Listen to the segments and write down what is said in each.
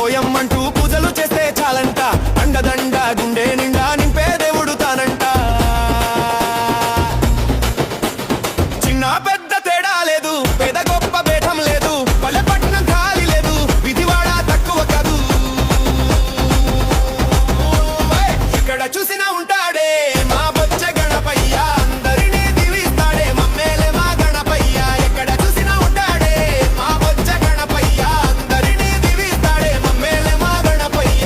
ఓయమ్మంటూ పూజలు చేస్తే చాలంట, అండదండ గుండె నిండా నింపే దేవుడు తానంట. చిన్న పెద్ద తేడా లేదు, పేద గొప్ప భేదం లేదు, పల్లెపట్నం ఖాళీ లేదు, విధివాడ తక్కువ కాదు. ఇక్కడ చూసినా ఉంటాడే మా బొచ్చ గణపయ్య, అందరినీ దీవిస్తాడే మమ్మేలే మా గణపయ్య. ఎక్కడ చూసినా ఉంటాడే మా బొచ్చ గణపయ్య, అందరినీ దీవిస్తాడే మమ్మేలే మా గణపయ్య.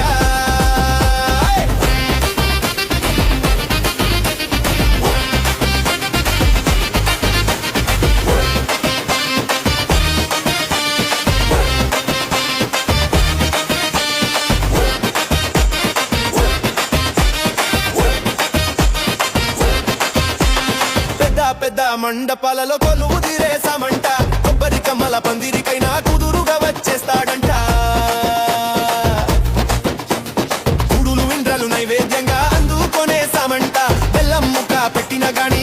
పెద్ద పెద్ద మండపాలలో కొలువు తీరేసామంట, కొబ్బరి కమ్మల పందిరికైనా కుదురుగా వచ్చేస్తాడంట. కుడులు విండ్రలు నైవేద్యంగా అందుకొనేసామంట, బెల్లం ముక్క పెట్టిన గాని